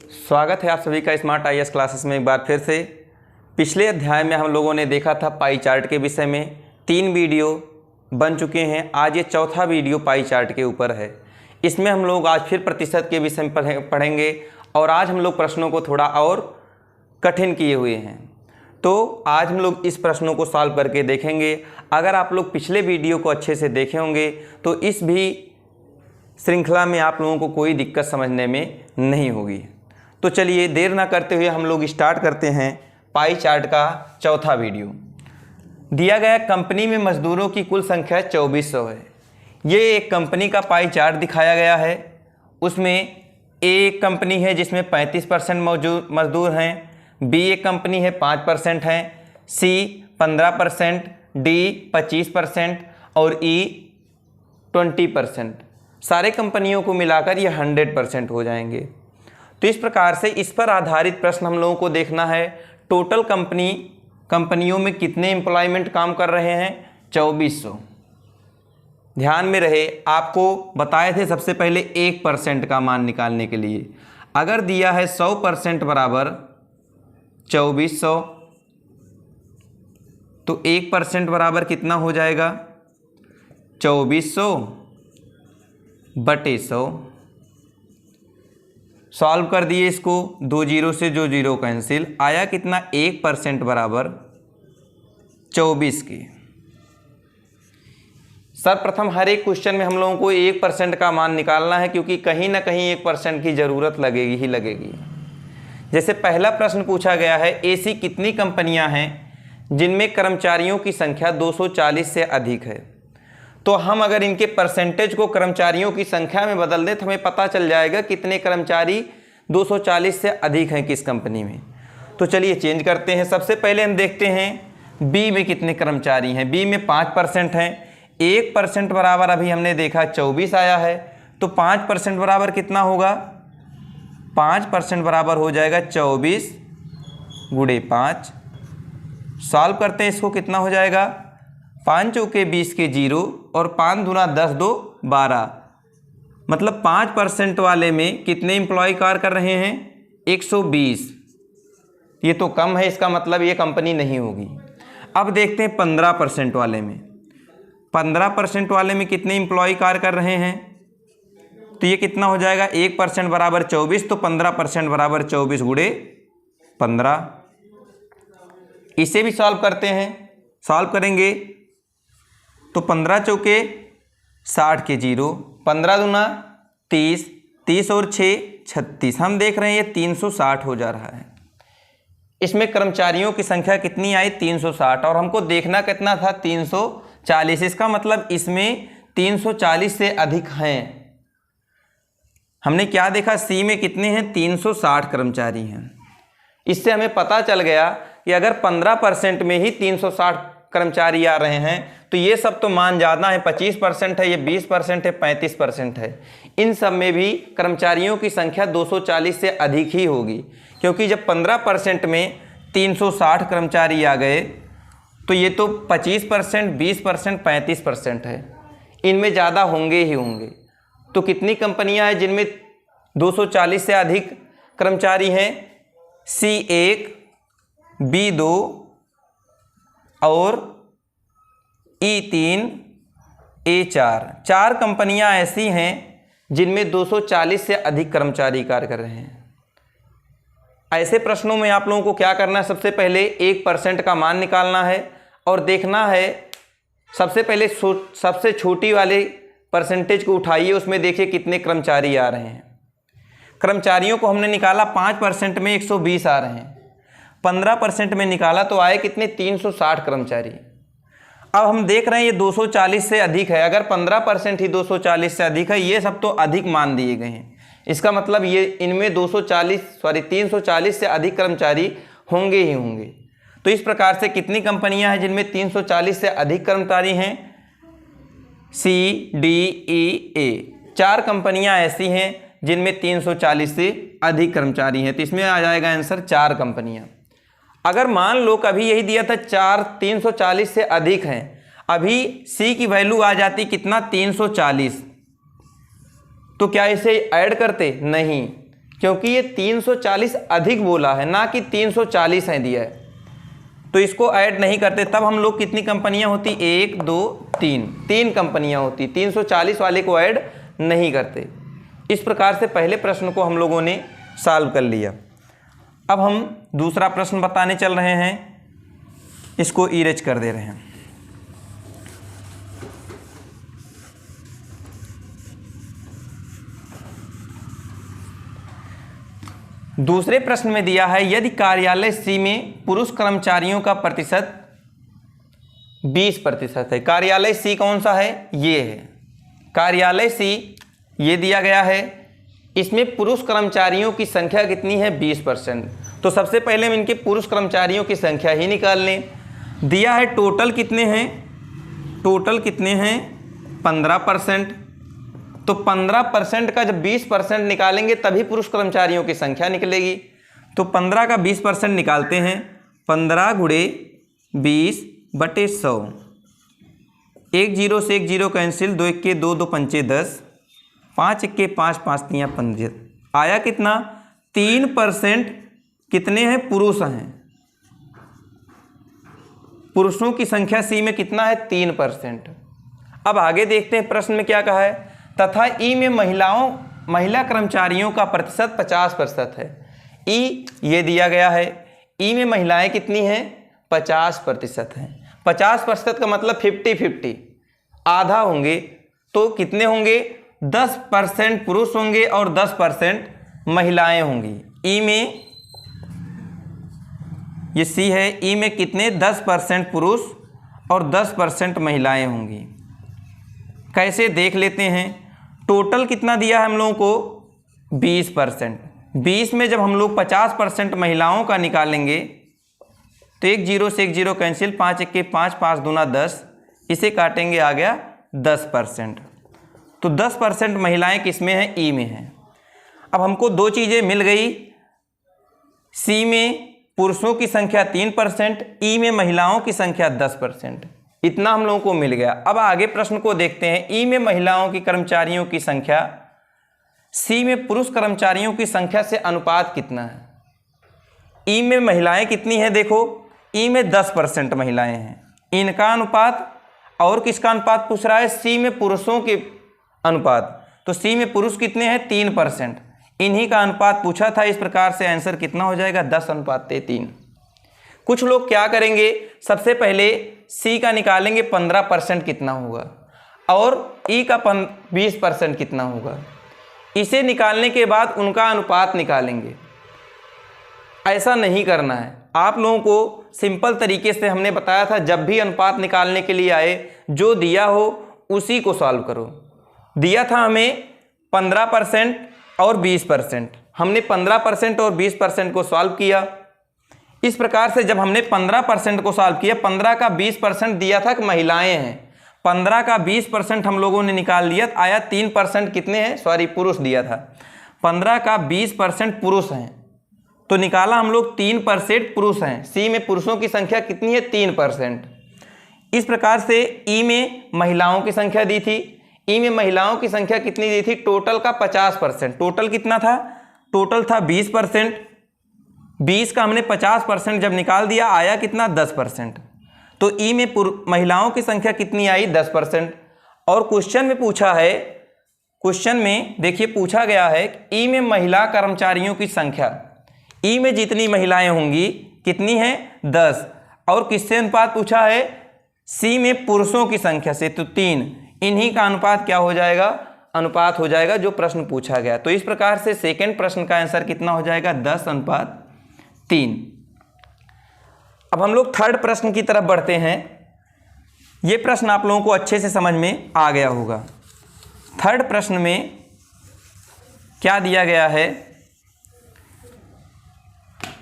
स्वागत है आप सभी का स्मार्ट आईएएस क्लासेस में एक बार फिर से। पिछले अध्याय में हम लोगों ने देखा था पाई चार्ट के विषय में। 3 वीडियो बन चुके हैं। आज ये चौथा वीडियो पाई चार्ट के ऊपर है। इसमें हम लोग आज फिर प्रतिशत के विषय में पढ़ेंगे और आज हम लोग प्रश्नों को थोड़ा और कठिन किए हुए हैं। तो आज हम लोग इस प्रश्नों को सॉल्व करके देखेंगे। अगर आप लोग पिछले वीडियो को अच्छे से देखे होंगे तो इस भी श्रृंखला में आप लोगों को कोई दिक्कत समझने में नहीं होगी। तो चलिए देर ना करते हुए हम लोग स्टार्ट करते हैं पाई चार्ट का चौथा वीडियो। दिया गया कंपनी में मजदूरों की कुल संख्या 2400 है। ये एक कंपनी का पाई चार्ट दिखाया गया है। उसमें ए एक कंपनी है जिसमें 35% मजदूर हैं, बी एक कंपनी है 5% हैं, सी 15%, डी 25% और ई 20%। सारे कंपनियों को मिलाकर ये 100% हो जाएंगे। तो इस प्रकार से इस पर आधारित प्रश्न हम लोगों को देखना है। टोटल कंपनियों में कितने एम्प्लॉयमेंट काम कर रहे हैं? 2400। ध्यान में रहे, आपको बताए थे सबसे पहले 1% का मान निकालने के लिए। अगर दिया है 100% बराबर 2400 तो 1% बराबर कितना हो जाएगा? 2400 बटे 100। सॉल्व कर दिए इसको, 2 जीरो से जो जीरो कैंसिल, आया कितना? 1% बराबर 24 की। सर्वप्रथम हर एक क्वेश्चन में हम लोगों को 1% का मान निकालना है, क्योंकि कहीं ना कहीं 1% की ज़रूरत लगेगी ही लगेगी। जैसे पहला प्रश्न पूछा गया है, ऐसी कितनी कंपनियां हैं जिनमें कर्मचारियों की संख्या 240 से अधिक है? तो हम अगर इनके परसेंटेज को कर्मचारियों की संख्या में बदल दें तो हमें पता चल जाएगा कितने कर्मचारी 240 से अधिक हैं किस कंपनी में। तो चलिए चेंज करते हैं। सबसे पहले हम देखते हैं बी में कितने कर्मचारी हैं। बी में 5% हैं। 1% बराबर अभी हमने देखा 24 आया है, तो 5% बराबर कितना होगा? 5% बराबर हो जाएगा 24 गुणे 5। सॉल्व करते हैं इसको, कितना हो जाएगा? 5 चौके 20 के 0 और 5 दूना 10 2 12। मतलब 5% वाले में कितने एम्प्लॉय कार्य कर रहे हैं? 120। ये तो कम है, इसका मतलब ये कंपनी नहीं होगी। अब देखते हैं 15% वाले में। 15% वाले में कितने एम्प्लॉय कार्य कर रहे हैं? तो ये कितना हो जाएगा? 1% बराबर 24, तो 15% बराबर 24 गुणे 15। इसे भी सॉल्व करते हैं। सॉल्व करेंगे तो 15 चौके 60 के 0, 15 दूना 30, 30 और 6 36। हम देख रहे हैं ये 360 हो जा रहा है। इसमें कर्मचारियों की संख्या कितनी आई? 360, और हमको देखना कितना था? 340। इसका मतलब इसमें 340 से अधिक हैं। हमने क्या देखा? सी में कितने हैं? 360 कर्मचारी हैं। इससे हमें पता चल गया कि अगर 15% में ही 360 कर्मचारी आ रहे हैं तो ये सब तो मान ज़्यादा है। 25% है, ये 20% है, 35% है। इन सब में भी कर्मचारियों की संख्या 240 से अधिक ही होगी, क्योंकि जब 15% में 360 कर्मचारी आ गए तो ये तो 25%, 20%, 35% है। इनमें ज़्यादा होंगे ही होंगे। तो कितनी कंपनियां हैं जिनमें 240 से अधिक कर्मचारी हैं? C1, B2 और E3, A4। 4 कंपनियां ऐसी हैं जिनमें 240 से अधिक कर्मचारी कार्य कर रहे हैं। ऐसे प्रश्नों में आप लोगों को क्या करना है? सबसे पहले 1% का मान निकालना है और देखना है। सबसे पहले सबसे छोटी वाले परसेंटेज को उठाइए, उसमें देखिए कितने कर्मचारी आ रहे हैं। कर्मचारियों को हमने निकाला 5% में 120 आ रहे हैं। 15% में निकाला तो आए कितने? 360 कर्मचारी। अब हम देख रहे हैं ये 240 से अधिक है। अगर 15% ही 240 से अधिक है, ये सब तो अधिक मान दिए गए हैं। इसका मतलब ये इनमें 340 से अधिक कर्मचारी होंगे ही होंगे। तो इस प्रकार से कितनी कंपनियां हैं जिनमें 340 से अधिक कर्मचारी हैं? C, D, E, A। 4 कंपनियां ऐसी हैं जिनमें 340 से अधिक कर्मचारी हैं। तो इसमें आ जाएगा आंसर 4 कंपनियां। अगर मान लो कभी यही दिया था 340 से अधिक हैं, अभी C की वैल्यू आ जाती कितना? 340। तो क्या इसे ऐड करते? नहीं, क्योंकि ये 340 अधिक बोला है, ना कि 340 है दिया है, तो इसको ऐड नहीं करते। तब हम लोग कितनी कंपनियां होती, 1 2 3, 3 कंपनियां होती, 340 वाले को ऐड नहीं करते। इस प्रकार से पहले प्रश्न को हम लोगों ने सॉल्व कर लिया। अब हम दूसरा प्रश्न बताने चल रहे हैं, इसको इरेज कर दे रहे हैं। दूसरे प्रश्न में दिया है यदि कार्यालय सी में पुरुष कर्मचारियों का प्रतिशत 20% है। कार्यालय सी कौन सा है, ये है कार्यालय सी, ये दिया गया है। इसमें पुरुष कर्मचारियों की संख्या कितनी है, 20%। तो सबसे पहले हम इनके पुरुष कर्मचारियों की संख्या ही निकाल लें। दिया है टोटल कितने हैं, टोटल कितने हैं 15%। तो 15% का जब 20% निकालेंगे तभी पुरुष कर्मचारियों की संख्या निकलेगी। तो 15 का 20% निकालते हैं, 15 गुणे 20/100। 1 0 से 1 0 कैंसिल, 2 1 के 2, 2 पंचे 10, 5 1 के 5, 5 3 15। आया कितना, 3%। कितने हैं, पुरुष हैं। पुरुषों की संख्या सी में कितना है, 3%। अब आगे देखते हैं प्रश्न में क्या कहा है, तथा ई में महिला कर्मचारियों का प्रतिशत 50% है। ई ये दिया गया है, ई में महिलाएं कितनी हैं, 50% हैं। 50% का मतलब 50-50, आधा होंगे। तो कितने होंगे, 10% पुरुष होंगे और 10% महिलाएं होंगी। ई में ये सी है, ई में कितने 10% पुरुष और 10% महिलाएं होंगी। कैसे देख लेते हैं, टोटल कितना दिया है हम लोगों को 20%। 20 में जब हम लोग 50% महिलाओं का निकालेंगे तो 1 0 से 1 0 कैंसिल, 5 1 के 5, 5 दूना 10, इसे काटेंगे आ गया 10%। तो 10% महिलाएं किस में हैं, ई में हैं। अब हमको दो चीज़ें मिल गई, सी में पुरुषों की संख्या 3%, ई में महिलाओं की संख्या 10%। इतना हम लोगों को मिल गया। अब आगे प्रश्न को देखते हैं, ई में महिलाओं की कर्मचारियों की संख्या सी में पुरुष कर्मचारियों की संख्या से अनुपात कितना है। ई में महिलाएं कितनी हैं, देखो ई में 10% महिलाएं हैं, इनका अनुपात, और किसका अनुपात पूछ रहा है, सी में पुरुषों के अनुपात। तो सी में पुरुष कितने हैं, 3%, इन्हीं का अनुपात पूछा था। इस प्रकार से आंसर कितना हो जाएगा, 10:3। कुछ लोग क्या करेंगे, सबसे पहले सी का निकालेंगे 15% कितना होगा, और ई का 20% कितना होगा। इसे निकालने के बाद उनका अनुपात निकालेंगे। ऐसा नहीं करना है। आप लोगों को सिंपल तरीके से हमने बताया था, जब भी अनुपात निकालने के लिए आए, जो दिया हो उसी को सॉल्व करो। दिया था हमें 15% और 20%, हमने 15% और 20% को सॉल्व किया। इस प्रकार से जब हमने 15% को सॉल्व किया, 15 का 20% दिया था कि महिलाएं हैं, 15 का 20% हम लोगों ने निकाल लिया, आया 3% कितने हैं, सॉरी पुरुष दिया था। 15 का 20% पुरुष हैं, तो निकाला हम लोग 3% पुरुष हैं। सी में पुरुषों की संख्या कितनी है, 3%। इस प्रकार से ई में महिलाओं की संख्या दी थी, ई में महिलाओं की संख्या कितनी दी थी, टोटल का 50%। टोटल कितना था, टोटल था 20%। 20 का हमने 50% जब निकाल दिया, आया कितना, 10%। तो ई में महिलाओं की संख्या कितनी आई, 10%। और क्वेश्चन में पूछा है, क्वेश्चन में देखिए पूछा गया है ई में महिला कर्मचारियों की संख्या, ई में जितनी महिलाएं होंगी कितनी हैं, 10। और किससे अनुपात पूछा है, सी में पुरुषों की संख्या से, तो 3। इन्हीं का अनुपात क्या हो जाएगा, अनुपात हो जाएगा जो प्रश्न पूछा गया। तो इस प्रकार से सेकंड प्रश्न का आंसर कितना हो जाएगा, 10:3। अब हम लोग थर्ड प्रश्न की तरफ बढ़ते हैं। ये प्रश्न आप लोगों को अच्छे से समझ में आ गया होगा। थर्ड प्रश्न में क्या दिया गया है,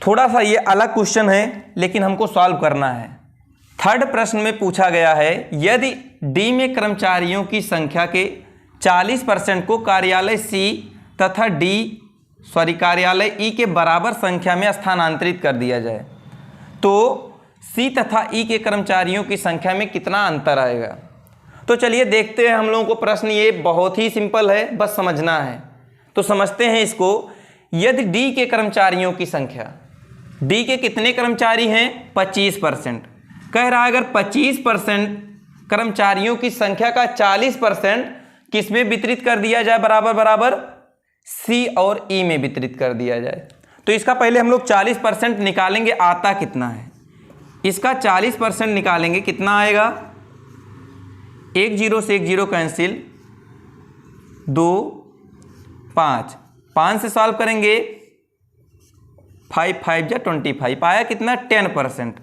थोड़ा सा ये अलग क्वेश्चन है लेकिन हमको सॉल्व करना है। थर्ड प्रश्न में पूछा गया है यदि डी में कर्मचारियों की संख्या के 40% को कार्यालय सी तथा कार्यालय ई के बराबर संख्या में स्थानांतरित कर दिया जाए तो सी तथा ई के कर्मचारियों की संख्या में कितना अंतर आएगा। तो चलिए देखते हैं हम लोगों को प्रश्न। ये बहुत ही सिंपल है, बस समझना है। तो समझते हैं इसको। यदि डी के कर्मचारियों की संख्या, डी के कितने कर्मचारी हैं 25%, कह रहा है अगर 25% कर्मचारियों की संख्या का 40% किसमें वितरित कर दिया जाए, बराबर बराबर सी और ई में वितरित कर दिया जाए। तो इसका पहले हम लोग 40% निकालेंगे, आता कितना है, इसका 40% निकालेंगे, कितना आएगा, 1 0 से 1 0 कैंसिल, 2 5 से सॉल्व करेंगे, 5 5 जा 25, आया कितना 10%।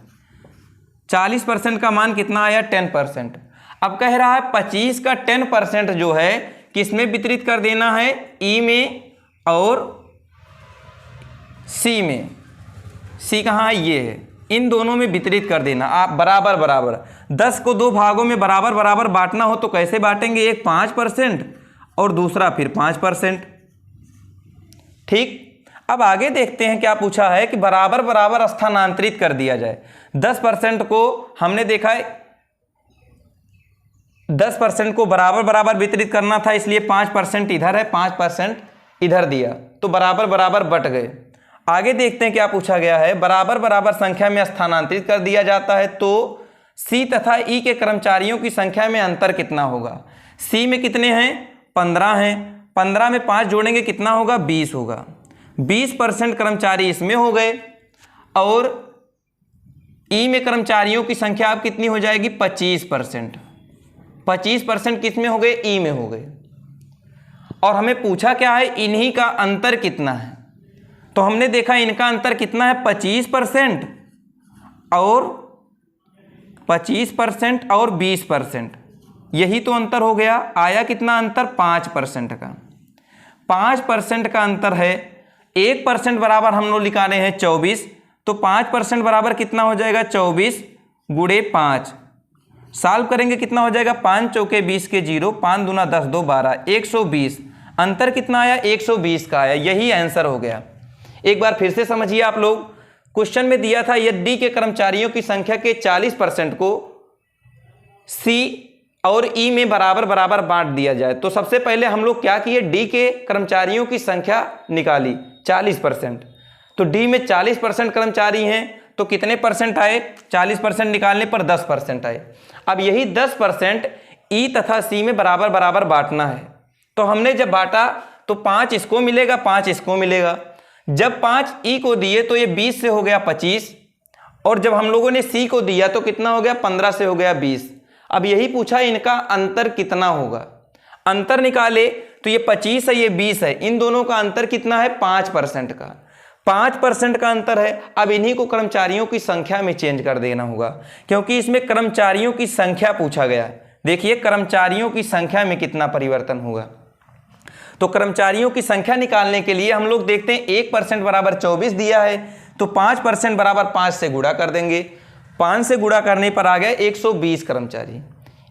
40% का मान कितना आया 10%। अब कह रहा है 25 का 10% जो है किसमें वितरित कर देना है, ई में और सी में। सी कहाँ है, ये है, इन दोनों में वितरित कर देना। आप बराबर बराबर 10 को 2 भागों में बराबर बराबर बांटना हो तो कैसे बांटेंगे, एक 5% और दूसरा फिर 5%। ठीक, अब आगे देखते हैं क्या पूछा है कि बराबर बराबर स्थानांतरित कर दिया जाए। 10% को हमने देखा है 10% को बराबर बराबर वितरित करना था, इसलिए 5% इधर है, 5% इधर दिया, तो बराबर बराबर बट गए। आगे देखते हैं क्या पूछा गया है, बराबर बराबर संख्या में स्थानांतरित कर दिया जाता है तो सी तथा ई के कर्मचारियों की संख्या में अंतर कितना होगा। सी में कितने हैं, 15 हैं, 15 में 5 जोड़ेंगे कितना होगा, 20 होगा। 20% कर्मचारी इसमें हो गए और ई में कर्मचारियों की संख्या अब कितनी हो जाएगी, 25%। 25% किस में हो गए, ई में हो गए। और हमें पूछा क्या है, इन्हीं का अंतर कितना है, तो हमने देखा इनका अंतर कितना है 25% और 25% और 20%, यही तो अंतर हो गया। आया कितना अंतर, 5% का। 5% का अंतर है, 1% बराबर हम लोग निकाले हैं 24, तो 5% बराबर कितना हो जाएगा, 24 गुणे 5। सॉल्व करेंगे कितना हो जाएगा, 5 चौके 20 के 0, 5 दूना 10 2 12, 120। अंतर कितना आया, 120 का आया, यही आंसर हो गया। एक बार फिर से समझिए आप लोग, क्वेश्चन में दिया था यदि डी के कर्मचारियों की संख्या के 40% को सी और ई में बराबर बराबर बांट दिया जाए, तो सबसे पहले हम लोग क्या किए, डी के कर्मचारियों की संख्या निकाली 40%। तो डी में 40% कर्मचारी हैं तो कितने परसेंट आए, 40% निकालने पर 10% आए। अब यही 10% ई तथा सी में बराबर बराबर बांटना है। तो हमने जब बांटा तो 5 इसको मिलेगा, 5 इसको मिलेगा। जब 5 ई को दिए तो ये 20 से हो गया 25, और जब हम लोगों ने सी को दिया तो कितना हो गया, 15 से हो गया 20। अब यही पूछा इनका अंतर कितना होगा। अंतर निकाले तो ये 25 है, ये 20 है, इन दोनों का अंतर कितना है, 5% का। 5% का अंतर है। अब इन्हीं को कर्मचारियों की संख्या में चेंज कर देना होगा, क्योंकि इसमें कर्मचारियों की संख्या पूछा गया है। देखिए कर्मचारियों की संख्या में कितना परिवर्तन होगा। तो कर्मचारियों की संख्या निकालने के लिए हम लोग देखते हैं 1% बराबर 24 दिया है, तो 5% बराबर 5 से गुणा कर देंगे। 5 से गुणा करने पर आ गया 120 कर्मचारी।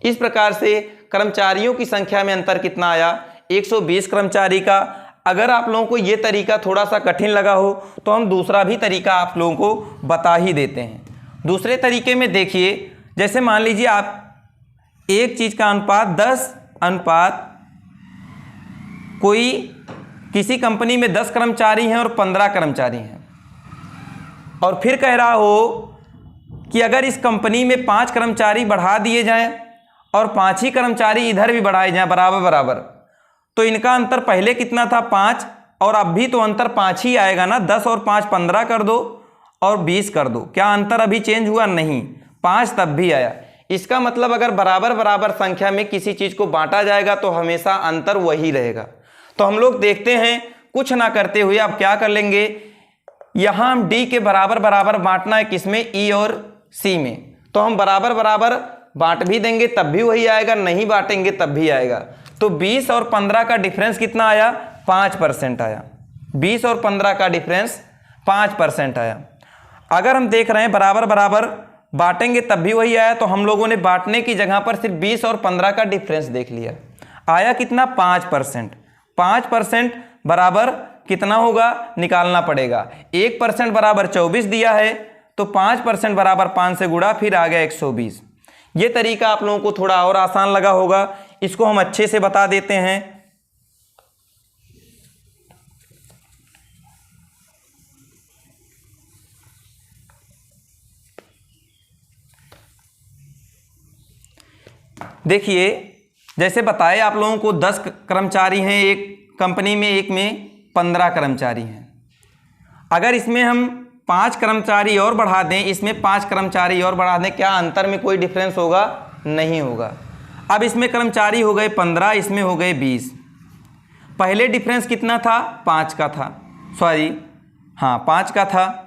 इस प्रकार से कर्मचारियों की संख्या में अंतर कितना आया, 120 कर्मचारी का। अगर आप लोगों को ये तरीका थोड़ा सा कठिन लगा हो तो हम दूसरा भी तरीका आप लोगों को बता ही देते हैं। दूसरे तरीके में देखिए, जैसे मान लीजिए आप एक चीज़ का अनुपात 10 अनुपात, कोई किसी कंपनी में 10 कर्मचारी हैं और 15 कर्मचारी हैं, और फिर कह रहा हो कि अगर इस कंपनी में 5 कर्मचारी बढ़ा दिए जाएं और 5 ही कर्मचारी इधर भी बढ़ाए जाएं बराबर बराबर, तो इनका अंतर पहले कितना था 5, और अब भी तो अंतर 5 ही आएगा ना। 10 और 5 15 कर दो और 20 कर दो, क्या अंतर अभी चेंज हुआ, नहीं, 5 तब भी आया। इसका मतलब अगर बराबर बराबर संख्या में किसी चीज़ को बांटा जाएगा तो हमेशा अंतर वही रहेगा। तो हम लोग देखते हैं, कुछ ना करते हुए अब क्या कर लेंगे, यहाँ हम डी के बराबर बराबर बांटना है किसमें, ई और सी में, तो हम बराबर बराबर बांट भी देंगे तब भी वही आएगा, नहीं बांटेंगे तब भी आएगा। तो 20 और 15 का डिफरेंस कितना आया, 5% आया। 20 और 15 का डिफरेंस 5% आया। अगर हम देख रहे हैं बराबर बराबर बांटेंगे तब भी वही आया, तो हम लोगों ने बांटने की जगह पर सिर्फ 20 और 15 का डिफरेंस देख लिया, आया कितना 5%। 5% बराबर कितना होगा, निकालना पड़ेगा। 1% बराबर 24 दिया है, तो 5% बराबर 5 से गुणा, फिर आ गया 120। ये तरीका आप लोगों को थोड़ा और आसान लगा होगा, इसको हम अच्छे से बता देते हैं। देखिए जैसे बताए आप लोगों को 10 कर्मचारी हैं एक कंपनी में, एक में 15 कर्मचारी हैं। अगर इसमें हम 5 कर्मचारी और बढ़ा दें, इसमें 5 कर्मचारी और बढ़ा दें, क्या अंतर में कोई डिफरेंस होगा? नहीं होगा। अब इसमें कर्मचारी हो गए 15, इसमें हो गए 20। पहले डिफरेंस कितना था? 5 का था, सॉरी हाँ 5 का था।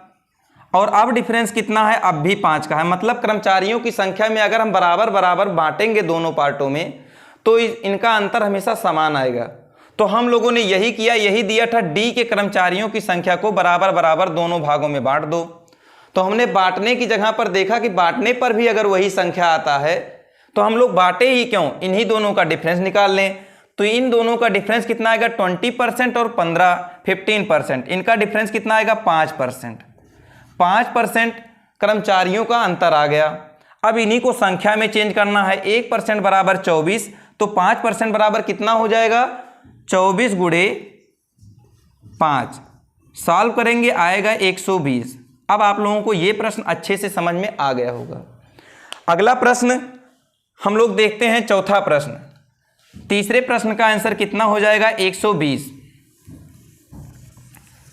और अब डिफरेंस कितना है? अब भी 5 का है। मतलब कर्मचारियों की संख्या में अगर हम बराबर बराबर बांटेंगे दोनों पार्टों में तो इनका अंतर हमेशा समान आएगा। तो हम लोगों ने यही किया, यही दिया था, डी के कर्मचारियों की संख्या को बराबर बराबर दोनों भागों में बांट दो। तो हमने बांटने की जगह पर देखा कि बांटने पर भी अगर वही संख्या आता है तो हम लोग बांटे ही क्यों, इन्हीं दोनों का डिफरेंस निकाल लें। तो इन दोनों का डिफरेंस कितना आएगा? 20% और 15% इनका डिफरेंस कितना आएगा? 5%। 5% कर्मचारियों का अंतर आ गया। अब इन्हीं को संख्या में चेंज करना है। 1% बराबर 24, तो 5% बराबर कितना हो जाएगा? 24 गुणे 5। सॉल्व करेंगे आएगा 120। अब आप लोगों को ये प्रश्न अच्छे से समझ में आ गया होगा। अगला प्रश्न हम लोग देखते हैं, चौथा प्रश्न। तीसरे प्रश्न का आंसर कितना हो जाएगा? 120।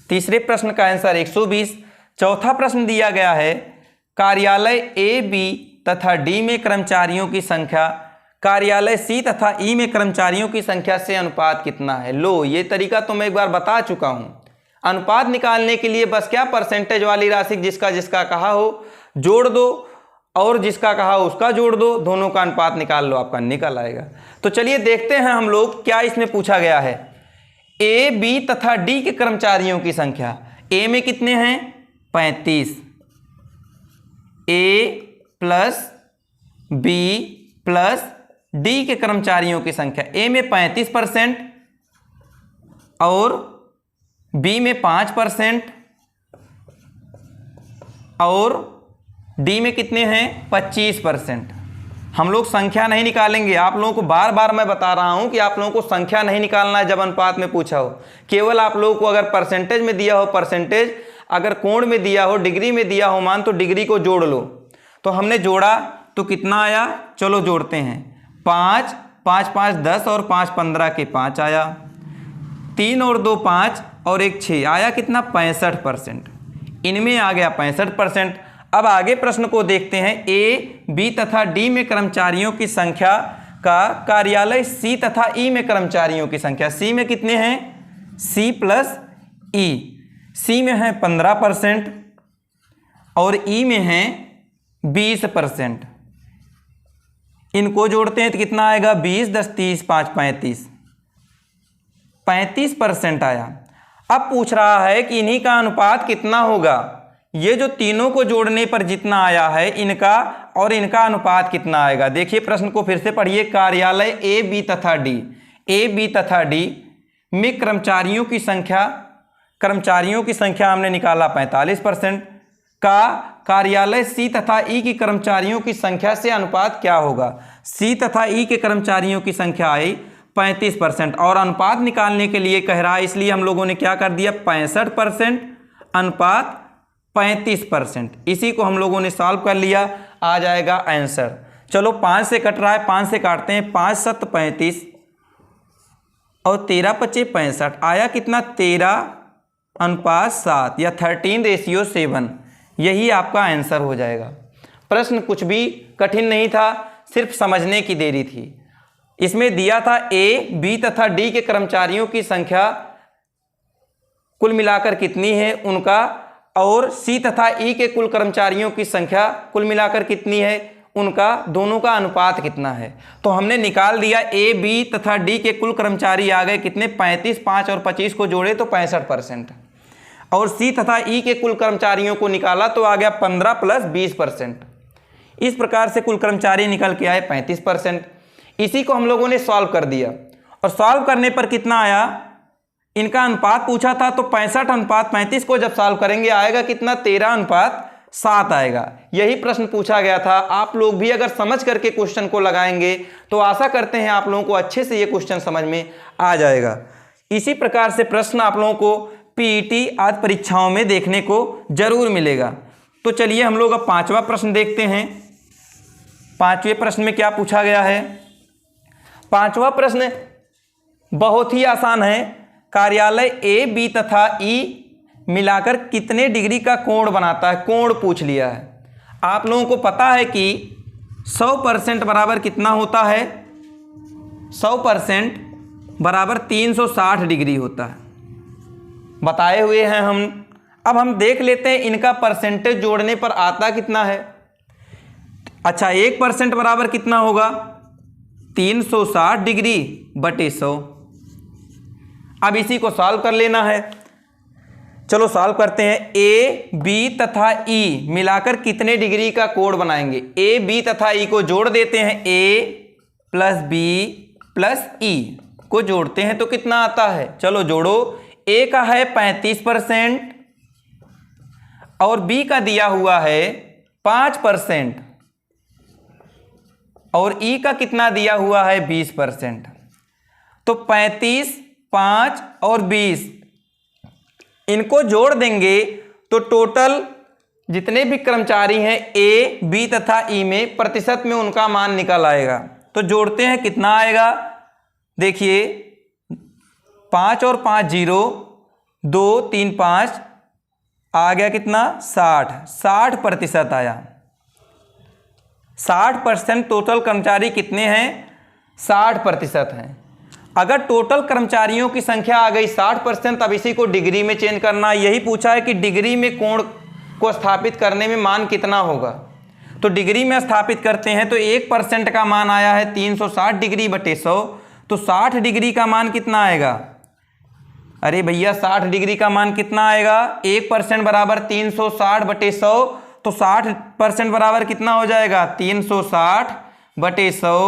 तीसरे प्रश्न का आंसर 120। चौथा प्रश्न दिया गया है, कार्यालय ए, बी तथा डी में कर्मचारियों की संख्या कार्यालय सी तथा ई में कर्मचारियों की संख्या से अनुपात कितना है? लो, ये तरीका तो मैं एक बार बता चुका हूं। अनुपात निकालने के लिए बस क्या, परसेंटेज वाली राशि जिसका जिसका कहा हो जोड़ दो और जिसका कहा हो उसका जोड़ दो, दोनों का अनुपात निकाल लो, आपका निकल आएगा। तो चलिए देखते हैं हम लोग क्या इसमें पूछा गया है। ए, बी तथा डी के कर्मचारियों की संख्या। ए में कितने हैं? 35। ए प्लस बी प्लस डी के कर्मचारियों की संख्या। ए में 35% और बी में 5% और डी में कितने हैं? 25%। हम लोग संख्या नहीं निकालेंगे। आप लोगों को बार बार मैं बता रहा हूं कि आप लोगों को संख्या नहीं निकालना है जब अनुपात में पूछा हो। केवल आप लोगों को अगर परसेंटेज में दिया हो परसेंटेज, अगर कोण में दिया हो, डिग्री में दिया हो मान, तो डिग्री को जोड़ लो। तो हमने जोड़ा तो कितना आया? चलो जोड़ते हैं। 5, 5, 5, 10 और 5, 15 के 5 आया। 3 और 2 5 और 1 6 आया कितना? 65%। इनमें आ गया 65%। अब आगे प्रश्न को देखते हैं। ए, बी तथा डी में कर्मचारियों की संख्या का कार्यालय सी तथा ई में कर्मचारियों की संख्या। सी में कितने हैं? सी प्लस ई। सी में है 15% और ई में है 20%। इनको जोड़ते हैं तो कितना आएगा? 20, 10, 30, 5, 35। 35% आया। अब पूछ रहा है कि इन्हीं का अनुपात कितना होगा। ये जो तीनों को जोड़ने पर जितना आया है इनका और इनका अनुपात कितना आएगा। देखिए प्रश्न को फिर से पढ़िए। कार्यालय ए, बी तथा डी, ए, बी तथा डी में कर्मचारियों की संख्या हमने निकाला 45% का कार्यालय सी तथा ई की कर्मचारियों की संख्या से अनुपात क्या होगा। सी तथा ई के कर्मचारियों की संख्या आई 35% और अनुपात निकालने के लिए कह रहा है, इसलिए हम लोगों ने क्या कर दिया? 65% अनुपात 35%। इसी को हम लोगों ने सॉल्व कर लिया, आ जाएगा आंसर। चलो 5 से कट रहा है, 5 से काटते हैं। 5 7 35 और 13 25 65 आया कितना? 13:7 या 13:7। यही आपका आंसर हो जाएगा। प्रश्न कुछ भी कठिन नहीं था, सिर्फ समझने की देरी थी। इसमें दिया था ए, बी तथा डी के कर्मचारियों की संख्या कुल मिलाकर कितनी है उनका, और सी तथा ई के कुल कर्मचारियों की संख्या कुल मिलाकर कितनी है उनका, दोनों का अनुपात कितना है। तो हमने निकाल दिया। ए, बी तथा डी के कुल कर्मचारी आ गए कितने? 35। 5 और 25 को जोड़े तो 65%। और सी तथा ई के कुल कर्मचारियों को निकाला तो आ गया 15 + 20%। इस प्रकार से कुल कर्मचारी निकल के आए 35%। इसी को हम लोगों ने सॉल्व कर दिया और सॉल्व करने पर कितना आया? इनका अनुपात पूछा था तो 65:35 को जब सॉल्व करेंगे आएगा कितना? 13:7 आएगा। यही प्रश्न पूछा गया था। आप लोग भी अगर समझ करके क्वेश्चन को लगाएंगे तो आशा करते हैं आप लोगों को अच्छे से ये क्वेश्चन समझ में आ जाएगा। इसी प्रकार से प्रश्न आप लोगों को पीईटी आदि परीक्षाओं में देखने को जरूर मिलेगा। तो चलिए हम लोग अब 5वां प्रश्न देखते हैं। 5वें प्रश्न में क्या पूछा गया है? 5वां प्रश्न बहुत ही आसान है। कार्यालय ए, बी तथा ई मिलाकर कितने डिग्री का कोण बनाता है? कोण पूछ लिया है। आप लोगों को पता है कि 100% बराबर कितना होता है? 100% बराबर 360 डिग्री होता है, बताए हुए हैं हम। अब हम देख लेते हैं इनका परसेंटेज जोड़ने पर आता कितना है। अच्छा, 1% बराबर कितना होगा? 360 डिग्री बटे 100। अब इसी को सॉल्व कर लेना है। चलो सॉल्व करते हैं। ए, बी तथा ई मिलाकर कितने डिग्री का कोण बनाएंगे? ए, बी तथा ई को जोड़ देते हैं। ए प्लस बी प्लस ई को जोड़ते हैं तो कितना आता है? चलो जोड़ो। ए का है 35% और बी का दिया हुआ है 5% और ई का कितना दिया हुआ है? 20%। तो 35, 5 और 20 इनको जोड़ देंगे तो टोटल जितने भी कर्मचारी हैं ए, बी तथा ई में प्रतिशत में उनका मान निकल आएगा। तो जोड़ते हैं, कितना आएगा? देखिए 5 और 5 0, 2 3 5 आ गया कितना? 60% आया। 60% टोटल कर्मचारी कितने हैं? 60% हैं। अगर टोटल कर्मचारियों की संख्या आ गई 60%, तब इसी को डिग्री में चेंज करना। यही पूछा है कि डिग्री में कोण को स्थापित करने में मान कितना होगा। तो डिग्री में स्थापित करते हैं तो 1% का मान आया है 360 डिग्री बटे 100। तो 60 डिग्री का मान कितना आएगा? अरे भैया 60 डिग्री का मान कितना आएगा? 1% बराबर 360 बटे 100। तो 60% बराबर कितना हो जाएगा? 360 बटे 100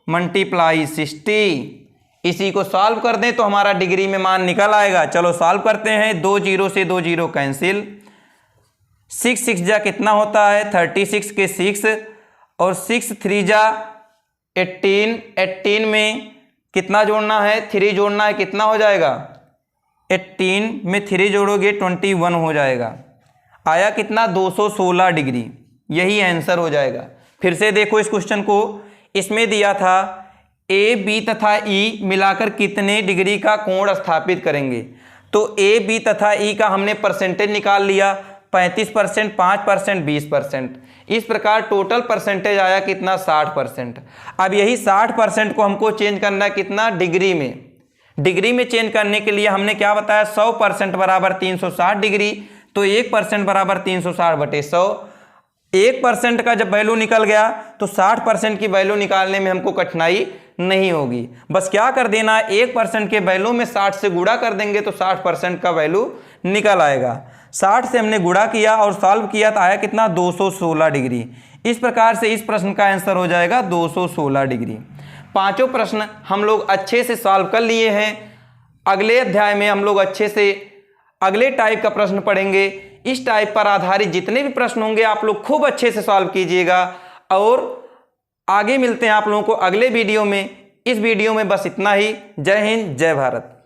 मल्टीप्लाई 60। इसी को सॉल्व कर दें तो हमारा डिग्री में मान निकल आएगा। चलो सॉल्व करते हैं। 2 0 से 2 0 कैंसिल। 6 6 जा कितना होता है? 36 के 6 और 6 3 जा 18। 18 में कितना जोड़ना है? 3 जोड़ना है। कितना हो जाएगा? 18 में 3 जोड़ोगे 21 हो जाएगा। आया कितना? 216 डिग्री। यही आंसर हो जाएगा। फिर से देखो इस क्वेश्चन को। इसमें दिया था ए, बी तथा ई मिलाकर कितने डिग्री का कोण स्थापित करेंगे। तो ए, बी तथा ई का हमने परसेंटेज निकाल लिया। 35%, 5%, 20%। इस प्रकार टोटल परसेंटेज आया कितना? 60%। अब यही 60% को हमको चेंज करना है कितना? डिग्री में। डिग्री में चेंज करने के लिए हमने क्या बताया? 100% बराबर 360 डिग्री। तो 1% बराबर 360 बटे 100। 1% का जब वैल्यू निकल गया तो 60% की वैल्यू निकालने में हमको कठिनाई नहीं होगी। बस क्या कर देना है? 1% के वैल्यू में 60 से गुणा कर देंगे तो 60% का वैल्यू निकल आएगा। 60 से हमने गुणा किया और सॉल्व किया तो आया कितना? 216 डिग्री। इस प्रकार से इस प्रश्न का आंसर हो जाएगा 216 डिग्री। पांचों प्रश्न हम लोग अच्छे से सॉल्व कर लिए हैं। अगले अध्याय में हम लोग अच्छे से अगले टाइप का प्रश्न पढ़ेंगे। इस टाइप पर आधारित जितने भी प्रश्न होंगे आप लोग खूब अच्छे से सॉल्व कीजिएगा। और आगे मिलते हैं आप लोगों को अगले वीडियो में। इस वीडियो में बस इतना ही। जय हिंद, जय भारत।